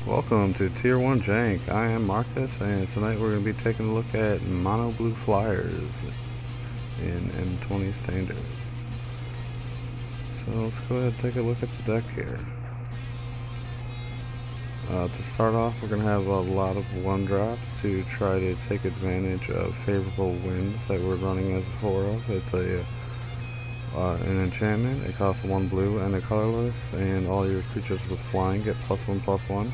Welcome to Tier 1 Jank. I am Marcus, and tonight we're going to be taking a look at Mono Blue Fliers in M20 Standard. So let's go ahead and take a look at the deck here. To start off, we're going to have a lot of 1-drops to try to take advantage of favorable winds that we're running as a 4 of. It's an enchantment. It costs 1 blue and a colorless, and all your creatures with flying get +1/+1.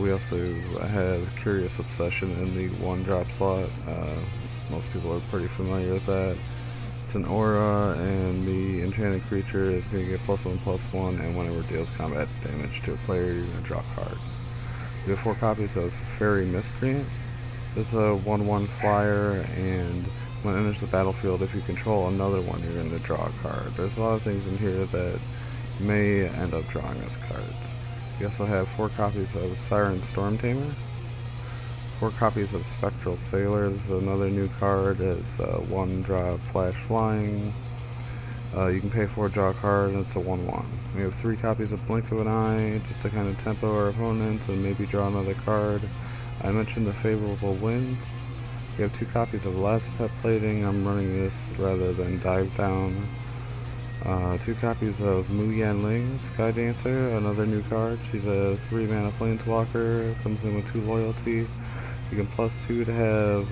We also have Curious Obsession in the 1-drop slot. Most people are pretty familiar with that. It's an aura, and the enchanted creature is going to get +1/+1, and whenever it deals combat damage to a player, you're going to draw a card. We have 4 copies of Fairy Miscreant. This is a 1/1 flyer, and when it enters the battlefield, if you control another one, you're going to draw a card. There's a lot of things in here that may end up drawing us cards. We also have 4 copies of Siren Storm Tamer, 4 copies of Spectral Sailor. This is another new card. It's 1-drop flash flying. You can pay 4, draw a card, and it's a 1/1. We have 3 copies of Blink of an Eye, just to kind of tempo our opponents and maybe draw another card. I mentioned the favorable winds. We have 2 copies of Last Step Plating. I'm running this rather than Dive Down. 2 copies of Mu Yanling, Sky Dancer, another new card. She's a 3-mana planeswalker, comes in with 2 loyalty. You can +2 to have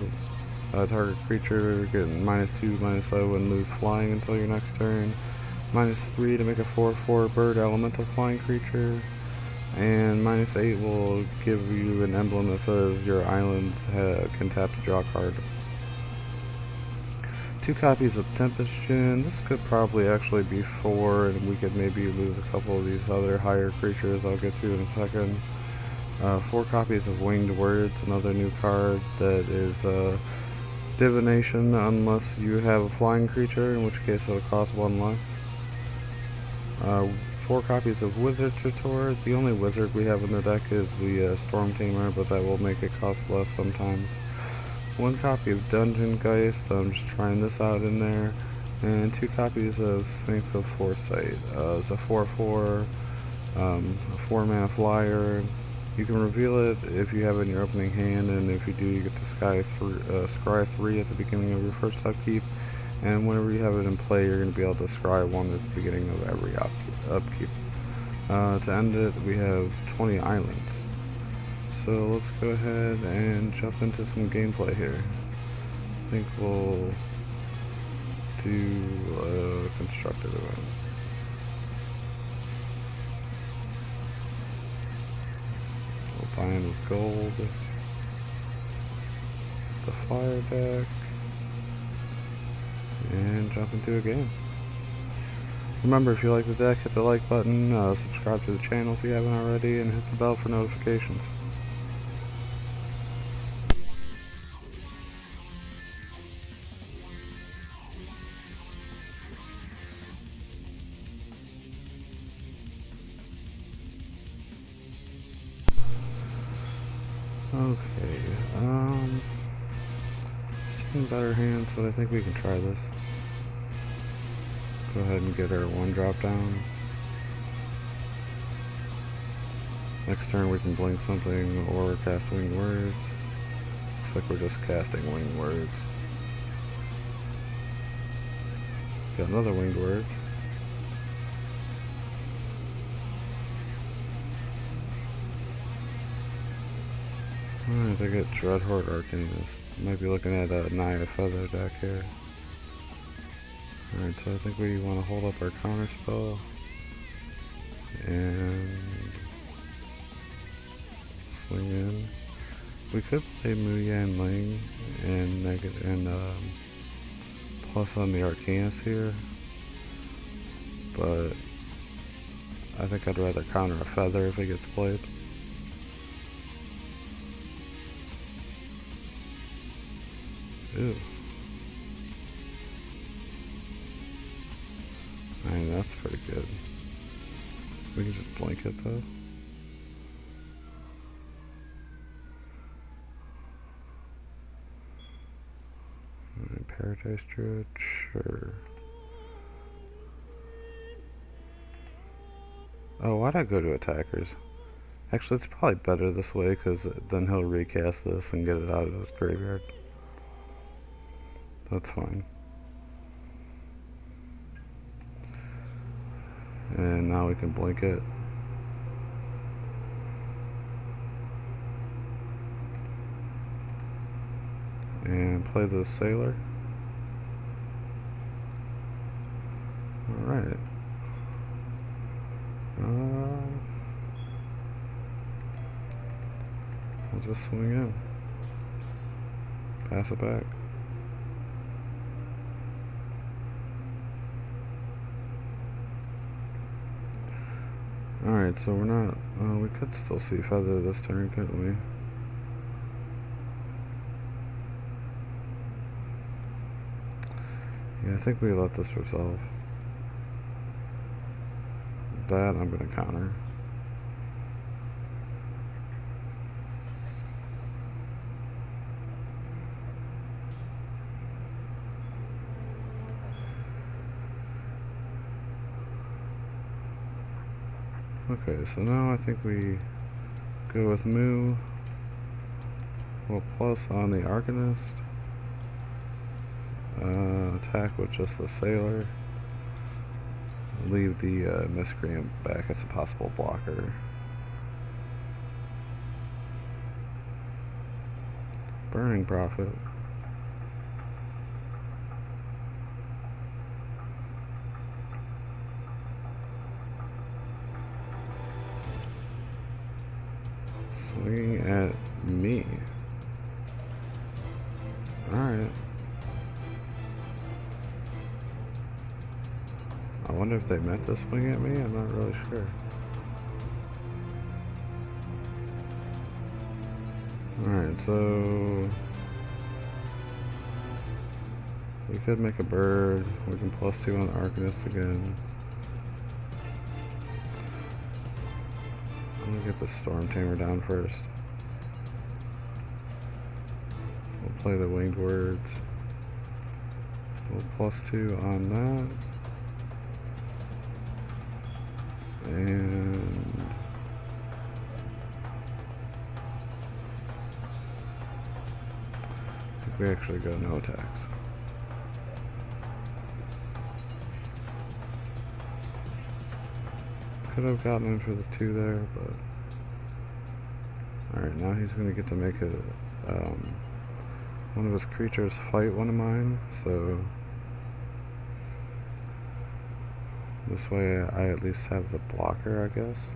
a target creature get -2/-0 and lose flying until your next turn. -3 to make a 4/4 bird elemental flying creature. And -8 will give you an emblem that says your islands can tap to draw a card. 2 copies of Tempest Djinn. This could probably actually be 4, and we could maybe lose a couple of these other higher creatures I'll get to in a second. 4 copies of Winged Words, another new card that is divination unless you have a flying creature, in which case it'll cost 1 less. 4 copies of Wizard Tutor. The only wizard we have in the deck is the Storm Tamer, but that will make it cost less sometimes. 1 copy of Dungeon Geist. I'm just trying this out in there. And 2 copies of Sphinx of Foresight. It's a 4/4, a 4-mana flyer. You can reveal it if you have it in your opening hand, and if you do, you get to scry 3 at the beginning of your first upkeep. And whenever you have it in play, you're going to be able to scry 1 at the beginning of every upkeep. To end it, we have 20 islands. So let's go ahead and jump into some gameplay here. I think we'll do a constructed event. We'll buy in with gold. The flyer deck. And jump into a game. Remember, if you like the deck, hit the like button, subscribe to the channel if you haven't already, and hit the bell for notifications. Okay, seen better hands, but I think we can try this. Go ahead and get our 1-drop down. Next turn we can blink something or cast Winged Words. Looks like we're just casting Winged Words. Got another Winged Word. Alright, I get Dreadhorde Arcanist. Might be looking at a Naya Feather deck here. Alright, so I think we want to hold up our counter spell and swing in. We could play Mu Yanling and plus on the Arcanist here, but I think I'd rather counter a Feather if it gets played. Ooh. I mean, that's pretty good. We can just blink it though. Paradise Druid, sure. Oh, why'd I go to attackers? Actually, it's probably better this way, because then he'll recast this and get it out of his graveyard. That's fine. And now we can blink it. And play the sailor. Alright. We'll just swing in. Pass it back. Alright, so we're not... we could still see feather this turn, couldn't we? Yeah, I think we let this resolve. That I'm going to counter. Okay, so now I think we go with Moo. We'll plus on the Arcanist. Attack with just the Sailor. Leave the Miscreant back as a possible blocker. Burning Prophet. Swinging at me. Alright. I wonder if they meant to swing at me? I'm not really sure. Alright, so... we could make a bird. We can +2 on the Arcanist again. I'm gonna get the Storm Tamer down first. We'll play the Winged Words. We'll +2 on that. And I think we actually go no attacks. Could have gotten him for the 2 there, but alright, now he's going to get to make a one of his creatures fight one of mine, so this way I at least have the blocker, I guess.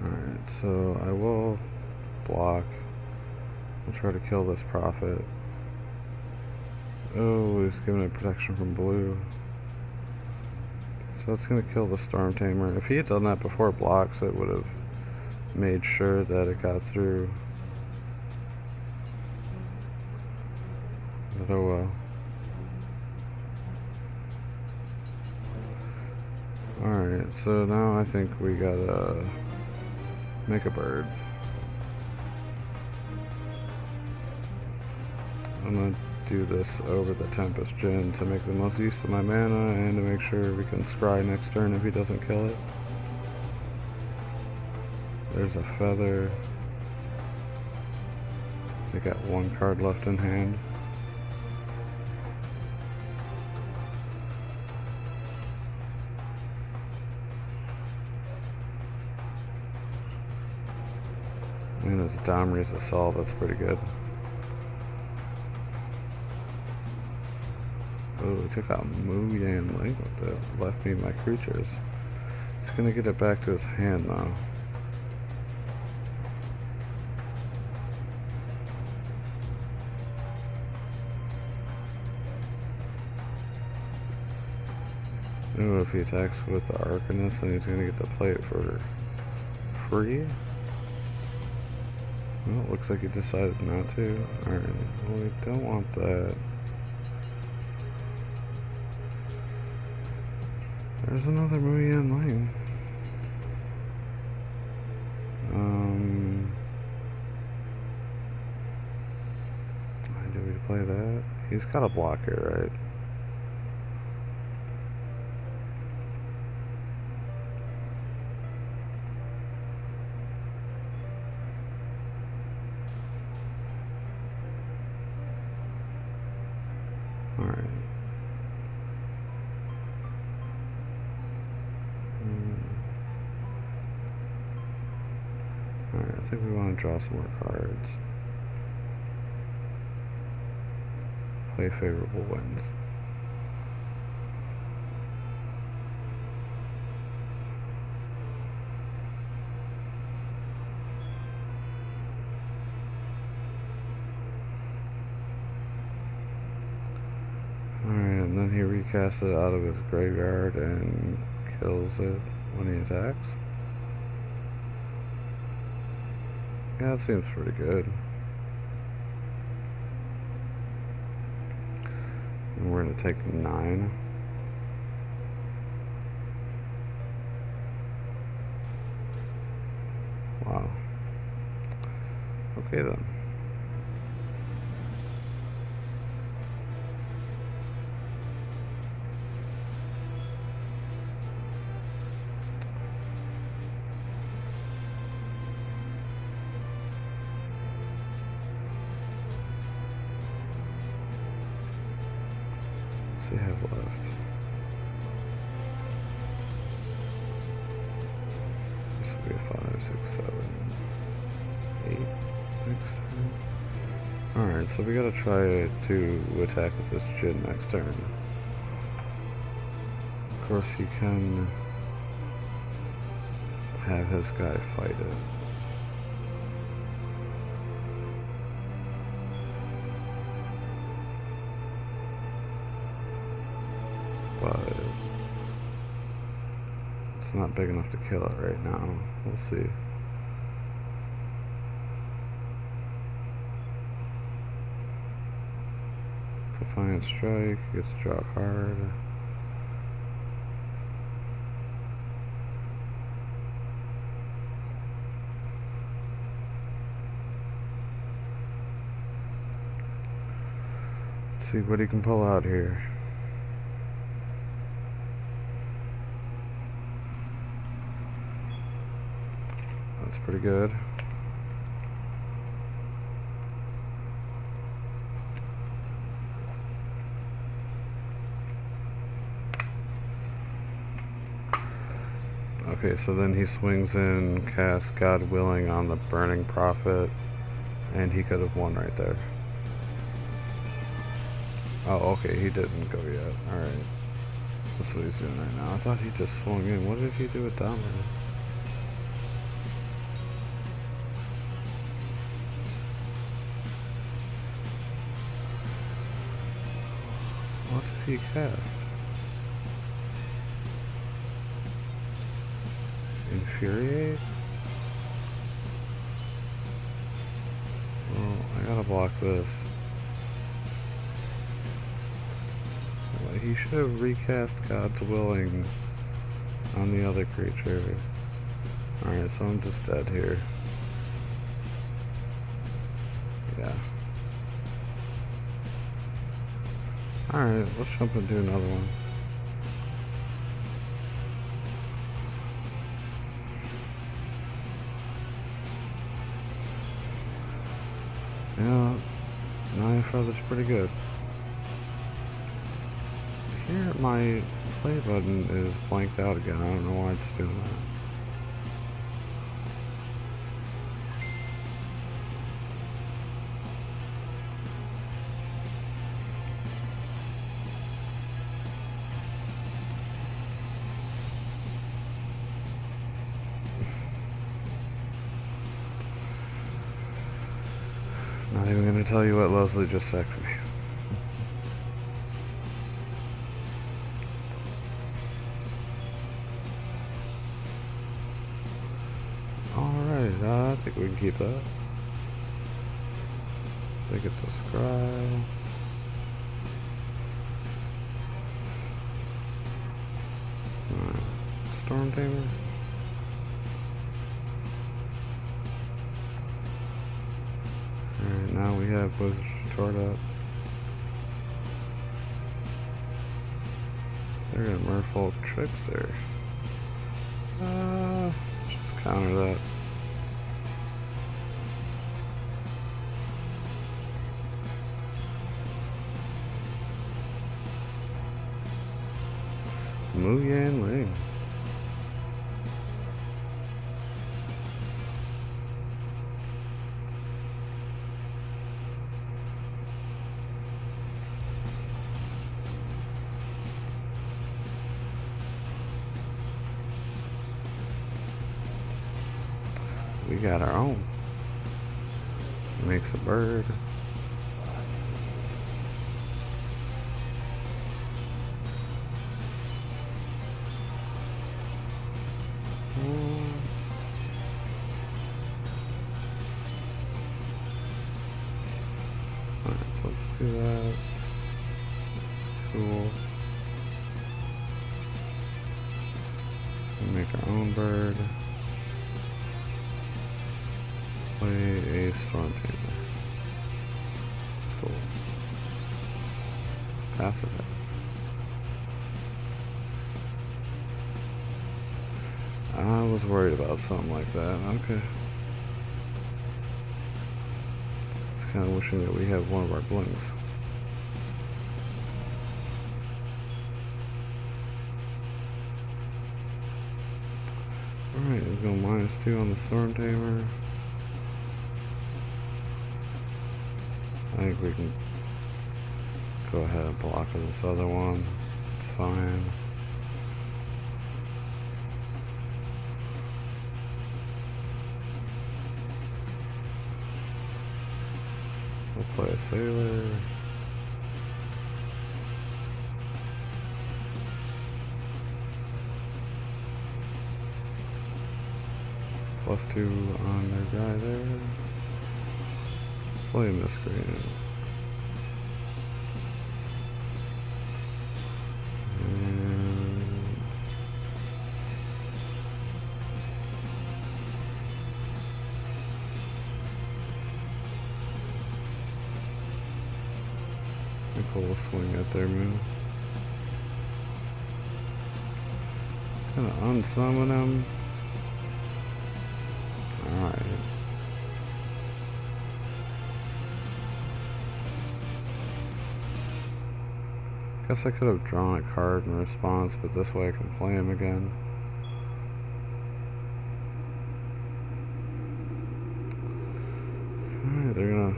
Alright, so I will block. We'll try to kill this Prophet. Oh, he's giving it protection from blue. So it's going to kill the Storm Tamer. If he had done that before blocks, it would have made sure that it got through. But oh well. Alright, so now I think we gotta make a bird. I'm gonna do this over the Tempest Djinn to make the most use of my mana and to make sure we can scry next turn if he doesn't kill it. There's a feather. They got 1 card left in hand. And it's Domri's Assault, that's pretty good. Oh, we took out Moo Yan Link with that. Left me my creatures. He's gonna get it back to his hand now. Oh, if he attacks with the Arcanist, then he's gonna get to play it for free. Well, it looks like he decided not to. Alright, well, we don't want that. There's another Moo Yan Lane. He's got a block here, right? Alright. Alright, I think we want to draw some more cards. Play favorable wins. Alright, and then he recasts it out of his graveyard and kills it when he attacks. Yeah, that seems pretty good. And we're going to take 9. Wow. Okay then. What does he have left? This will be a 5, 6, 7, 8 next turn. Alright, so we gotta try to attack with this Jin next turn. Of course, he can have his guy fight it. But it's not big enough to kill it right now. We'll see. Defiant Strike, gets to draw a card. Let's see what he can pull out here. That's pretty good. Okay, so then he swings in, casts God Willing on the Burning Prophet, and he could have won right there. Oh, okay, he didn't go yet. Alright. That's what he's doing right now. I thought he just swung in. What did he do with down there? What did he cast? Infuriate? Well, I gotta block this. Well, he should have recast God's Willing on the other creature. Alright, so I'm just dead here. Yeah. Alright, let's jump into another one. Yeah, Nine Feather's pretty good. Here, my play button is blanked out again. I don't know why it's doing that. Not even gonna tell you what Leslie just sexed me. Alright, I think we can keep that. They get the scry. Storm Tamer. Alright, now we have Blizzard Retort up. They're gonna Merfolk Trickster. Just counter that. Mu Yan Ling. We got our own. Makes a bird. Alright, so let's do that. Cool. Make our own bird. Play a Storm Tamer. Cool. Pass it. I was worried about something like that. Okay. It's kind of wishing that we have one of our blings. Alright, let's go -2 on the Storm Tamer. I think we can go ahead and block this other one. It's fine. We'll play a Sailor. +2 on their guy there. Play Miscreant. We'll swing at their move. Gonna unsummon him. Alright. Guess I could have drawn a card in response, but this way I can play him again. Alright, they're gonna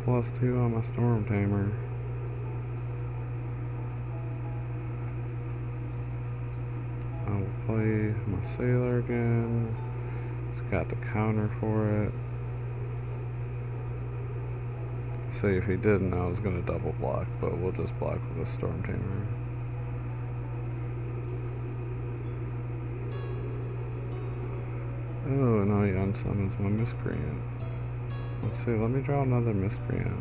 +2 on my Storm Tamer. I will play my Sailor again. It's got the counter for it. See, if he didn't, I was going to double block, but we'll just block with a Storm Tamer. Oh, now he unsummons my Miscreant. Let's see, let me draw another Miscreant.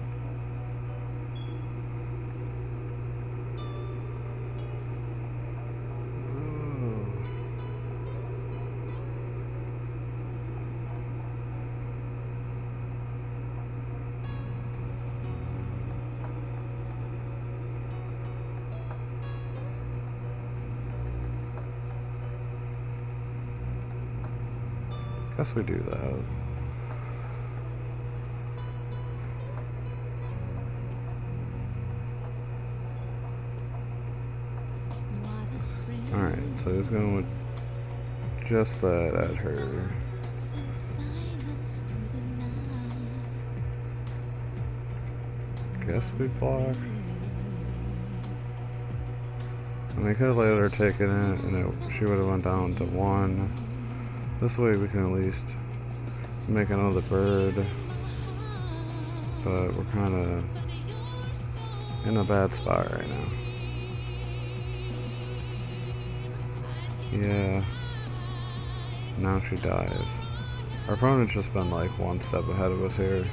Guess we do that. Alright, so he's going with just that at her. Guess we block. And they could have let her taken it, and she would have went down to 1. This way we can at least make another bird. But we're kind of in a bad spot right now. Yeah. Now she dies. Our opponent's just been like one step ahead of us here.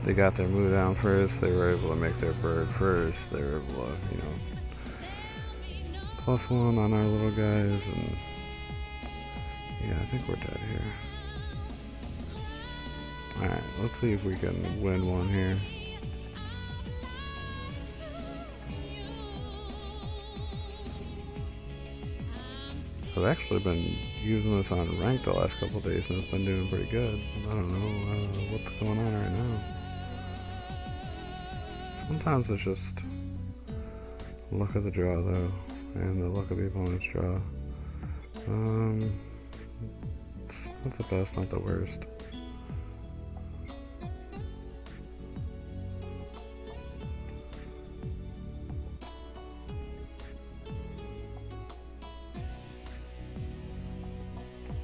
They got their move down first. They were able to make their bird first. They were able to, you know, +1 on our little guys, and yeah, I think we're dead here. Alright, let's see if we can win one here. I've actually been using this on rank the last couple of days and it's been doing pretty good. I don't know what's going on right now. Sometimes it's just look at the draw though, and the look of the opponent's draw. It's not the best, not the worst.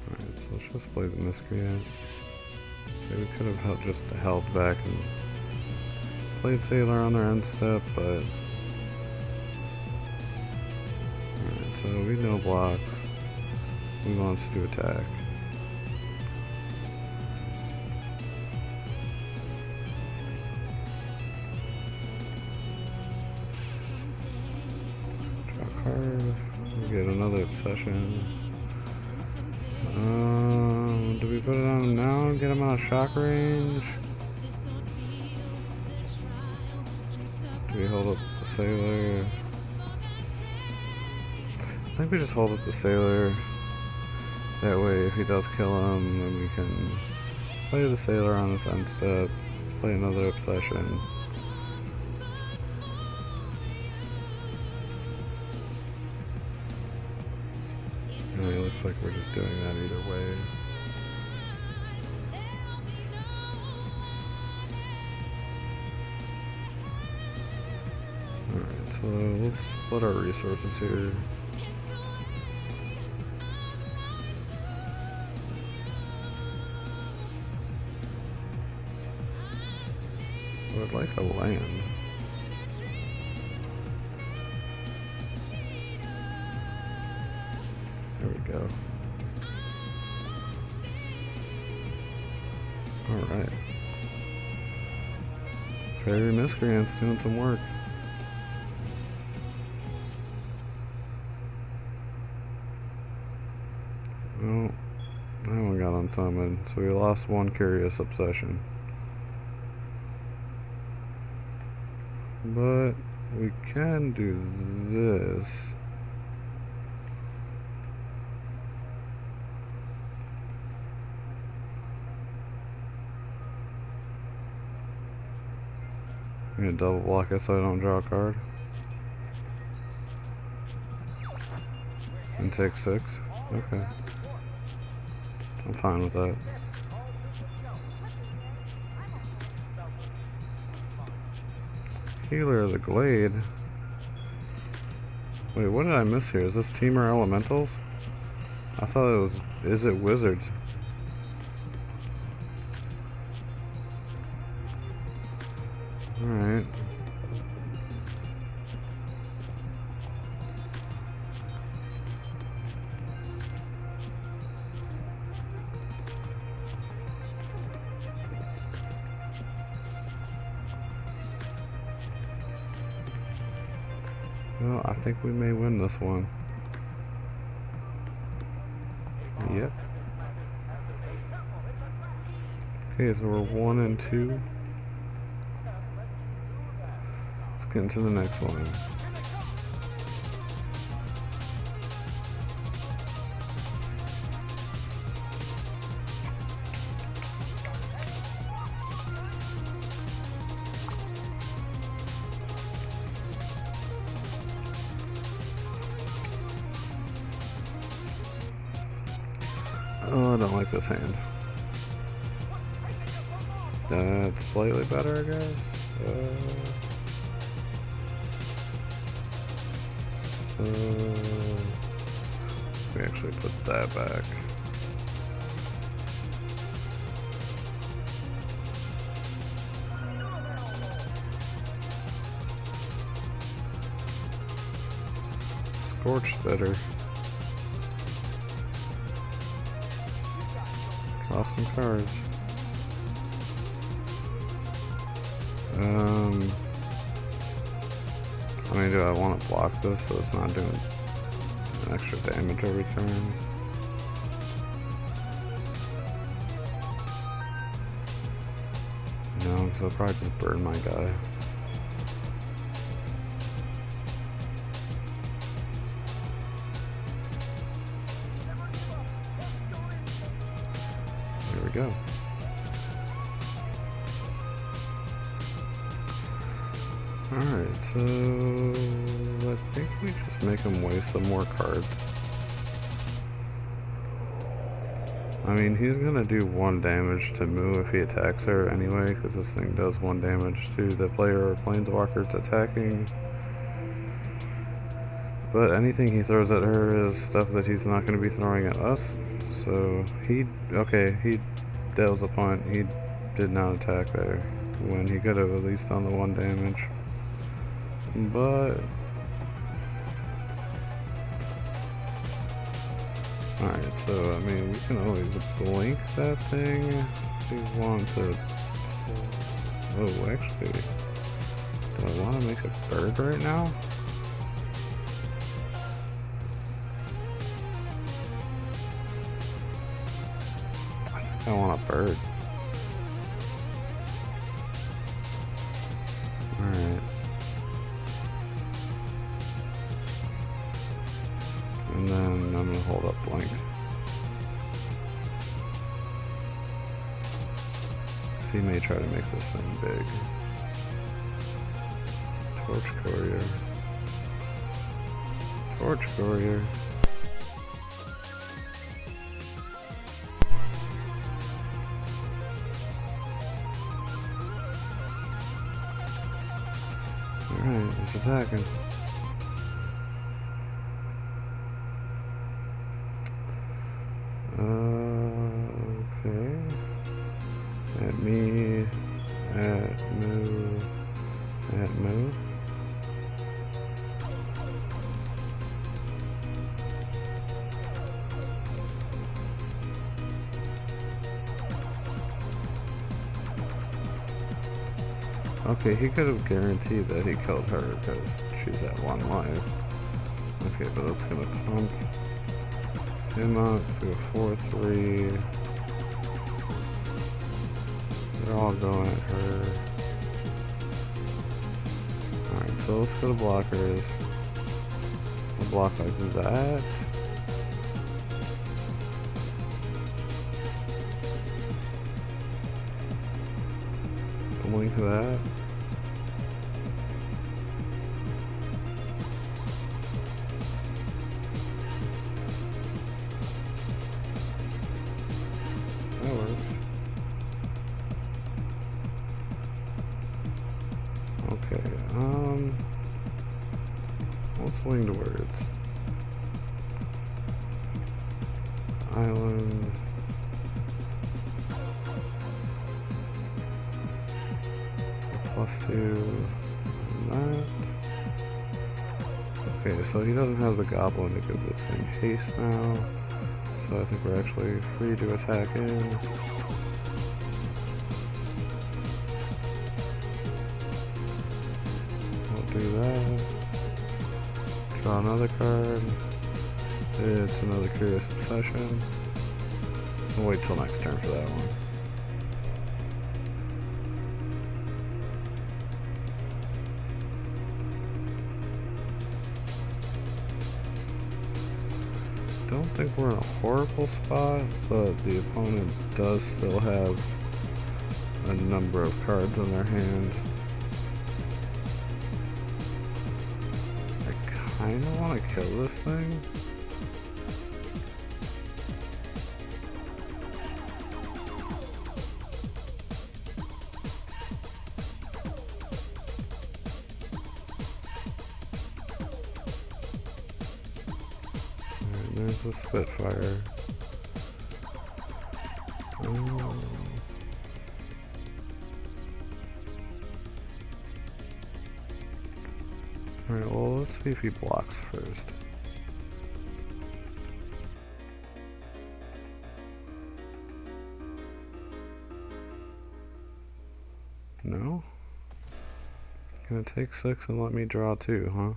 Alright, so let's just play the miscreant. So we could have just held back and played Sailor on their end step, but alright, so we no blocks. We want to attack. Draw a card. We get another obsession. Do we put it on him now and get him out of shock range? Do we hold up the Sailor? I think we just hold up the Sailor. That way, if he does kill him, then we can play the Sailor on his end step, play another obsession. It really looks like we're just doing that either way. Alright, so let's split our resources here. I would like a land. There we go. Alright. Fairy Miscreant's doing some work. Well, that one got unsummoned, so we lost one Curious Obsession. But we can do this. I'm gonna double block it so I don't draw a card. And take 6. Okay. I'm fine with that. Healer of the Glade. Wait, what did I miss here? Is this Teamer Elementals? I thought it was... Is it Wizards? Alright. Well, I think we may win this one. Yep. Okay, so we're 1 and 2. Let's get into the next one. Oh, I don't like this hand. That's slightly better, I guess. We actually put that back. Scorched better. Draw some cards. I mean, do I want to block this so it's not doing extra damage every turn? No, because I'll probably just burn my guy. go. Alright, so I think we just make him waste some more cards. I mean, he's gonna do 1 damage to Moo if he attacks her anyway, because this thing does 1 damage to the player or planeswalker it's attacking. But anything he throws at her is stuff that he's not going to be throwing at us. So that was a punt. He did not attack there when he could have at least done the 1 damage. But alright, so I mean, we can always blink that thing if we want to. Oh, actually, do I want to make a bird right now? I want a bird. Alright. And then I'm gonna hold up blank. He may try to make this thing big. Torch Courier. Torch Courier. Alright, he's attacking. Okay. At me. At Moo. At Moo. Okay, he could have guaranteed that he killed her because she's at 1 life. Okay, but that's gonna pump him up to a 4-3. They're all going at her. Alright, so let's go to blockers. We'll block like that. Link that. That works. Okay, what's winged words? Island. +2 on that. Okay, so he doesn't have the goblin to give this thing haste now. So I think we're actually free to attack in. We'll do that. Draw another card. It's another Curious Obsession. We'll wait till next turn for that one. I don't think we're in a horrible spot, but the opponent does still have a number of cards in their hand. I kind of want to kill this thing. There's the Spitfire. Alright, well, let's see if he blocks first. No? Gonna take 6 and let me draw 2, huh?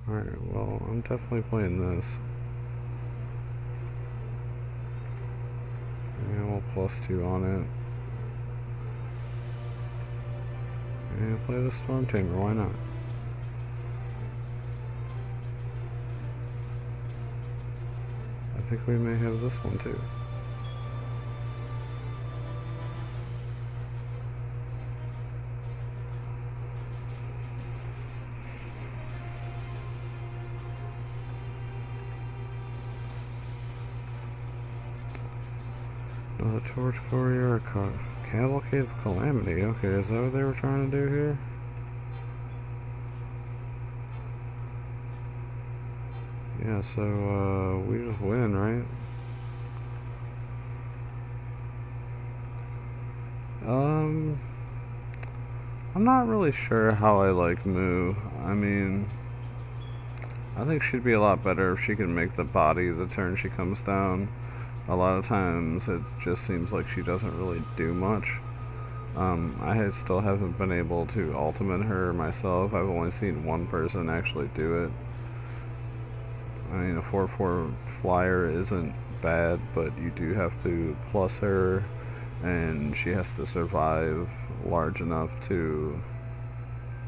Alright, well, I'm definitely playing this. And we'll +2 on it. And play the Storm Tamer, why not? I think we may have this one too. The Torch Courier, Cavalcade of Calamity. Okay, is that what they were trying to do here? Yeah, so we just win, right? I'm not really sure how I like Moo. I mean, I think she'd be a lot better if she can make the body the turn she comes down. A lot of times it just seems like she doesn't really do much. I still haven't been able to ultimate her myself. I've only seen one person actually do it. I mean, a 4/4 flyer isn't bad, but you do have to plus her, and she has to survive large enough to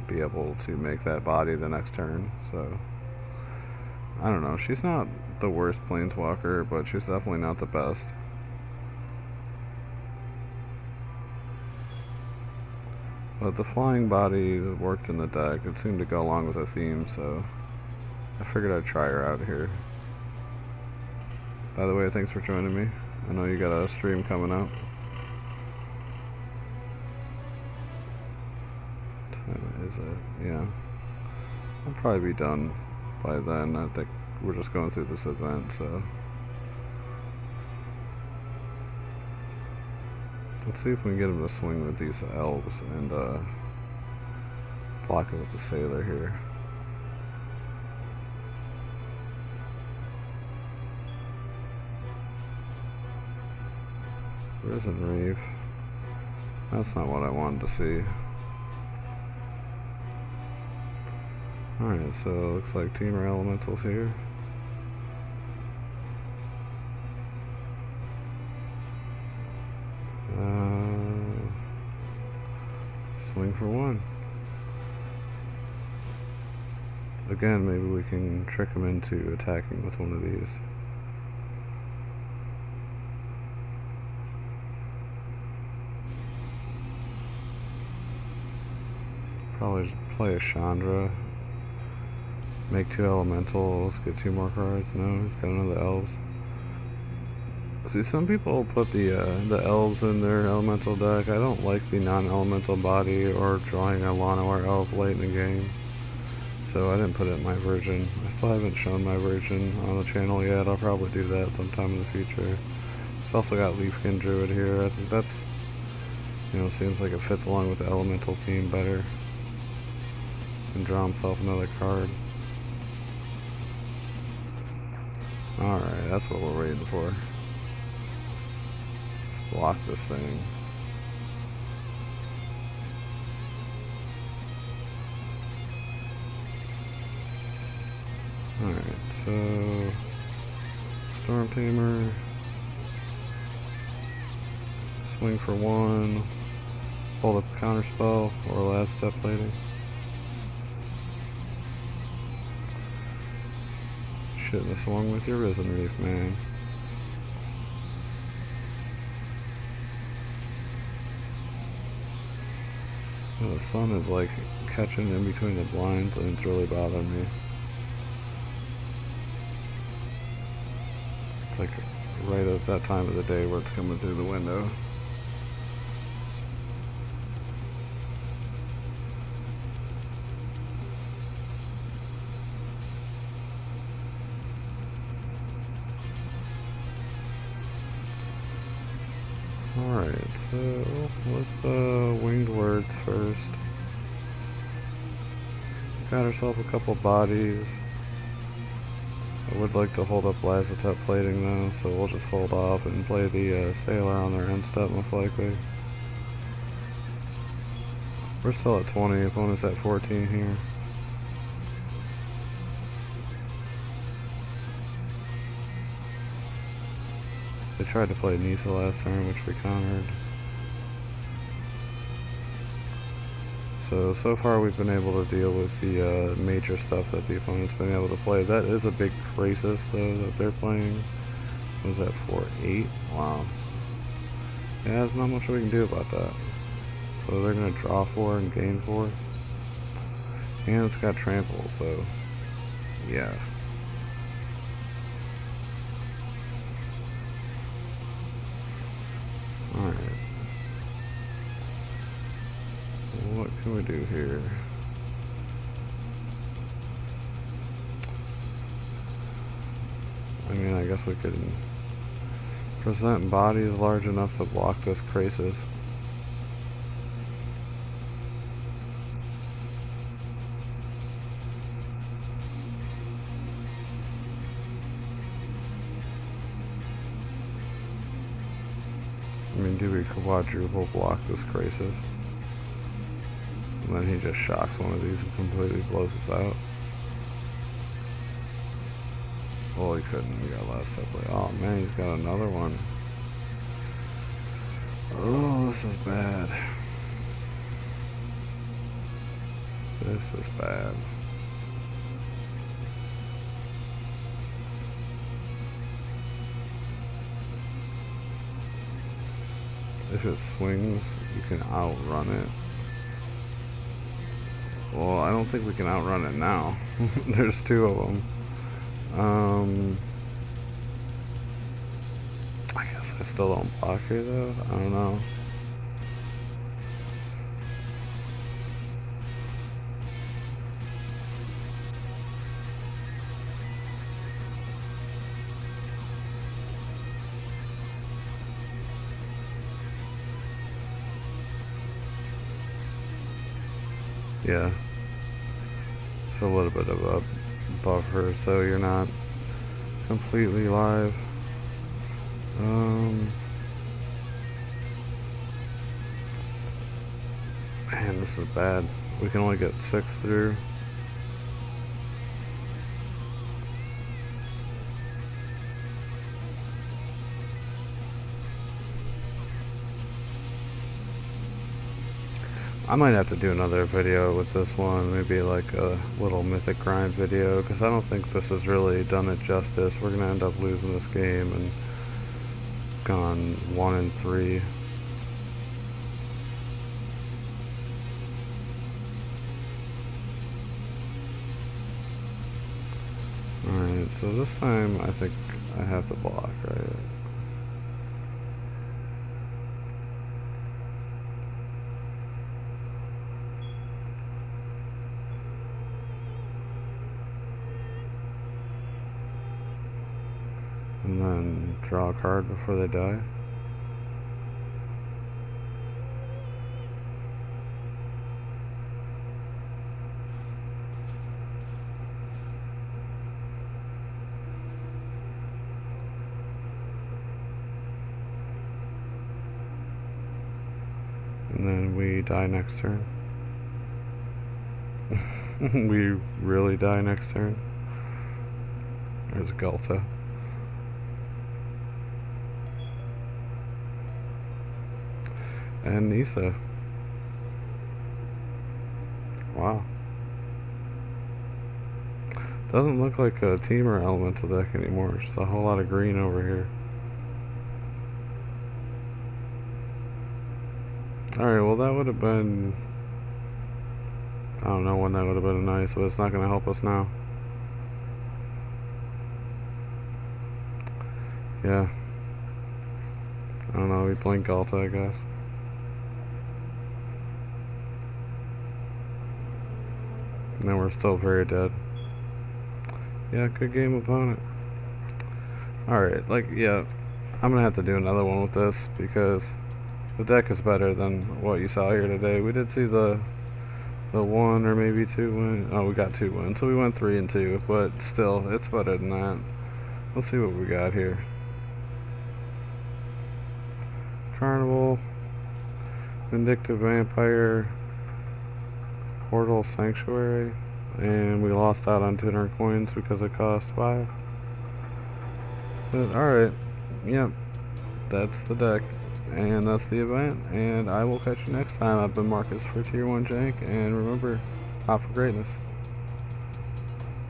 be able to make that body the next turn. So I don't know, she's not the worst planeswalker, but she's definitely not the best. But the flying body worked in the deck. It seemed to go along with the theme, so I figured I'd try her out here. By the way, thanks for joining me. I know you got a stream coming up. Is it? Yeah. I'll probably be done by then. I think we're just going through this event, so let's see if we can get him to swing with these elves and block it with the sailor here. Risen Reef. That's not what I wanted to see. Alright, so looks like Teamer Elemental's here. Swing for one. Again, maybe we can trick him into attacking with one of these. Probably play a Chandra. Make 2 elementals, get 2 more cards. No, he's got another elves. See, some people put the elves in their elemental deck. I don't like the non-elemental body or drawing a Llanowar elf late in the game, so I didn't put it in my version. I still haven't shown my version on the channel yet. I'll probably do that sometime in the future. It's also got Leafkin Druid here. I think that's, seems like it fits along with the elemental team better. Can draw himself another card. Alright, that's what we're waiting for. Let's block this thing. Alright, so Storm Tamer. Swing for 1. Hold up counterspell or last step plating. Shouldn't have swung with your Risen Reef, man. Oh, the sun is like catching in between the blinds and it's really bothering me. It's like right at that time of the day where it's coming through the window. Alright, so let's Winged Words first. Got herself a couple bodies. I would like to hold up Lazatep plating though, so we'll just hold off and play the Sailor on their end step most likely. We're still at 20, opponent's at 14 here. They tried to play Nisa last turn, which we countered. So far we've been able to deal with the major stuff that the opponent's been able to play. That is a big crisis though that they're playing. What was that for? 8? Wow. Yeah, there's not much we can do about that. So they're going to draw 4 and gain 4. And it's got trample, so yeah. Alright. What can we do here? I mean, I guess we could present bodies large enough to block this crisis. I mean, do we quadruple block this crisis? And then he just shocks one of these and completely blows us out. Well, he couldn't. He got last step play. Oh man, he's got another one. Oh, this is bad. This is bad. If it swings, you can outrun it. Well, I don't think we can outrun it now. There's 2 of them. I guess I still don't block here though. I don't know. Yeah. It's a little bit of a buffer so you're not completely live. Man, this is bad. We can only get 6 through. I might have to do another video with this one, maybe like a little mythic grind video, because I don't think this has really done it justice. We're going to end up losing this game and gone 1-3. Alright, so this time I think I have to block, right? And then draw a card before they die. And then we die next turn. We really die next turn. There's Gulta. And Nisa. Wow. Doesn't look like a teamer elemental deck anymore. It's just a whole lot of green over here. Alright, well that would have been... I don't know when that would have been nice, but it's not going to help us now. Yeah. I don't know, we blink Alta, I guess. And then we're still very dead. Yeah, good game opponent. Alright, like, yeah, I'm gonna have to do another one with this because the deck is better than what you saw here today. We did see the 1 or maybe 2 win. Oh, we got 2 wins, so we went 3-2, but still, it's better than that. Let's see what we got here. Carnival, Vindictive Vampire, Portal Sanctuary, and we lost out on 200 coins because it cost 5. But alright, yep, that's the deck, and that's the event, and I will catch you next time. I've been Marcus for Tier 1 Jank, and remember, opt for greatness.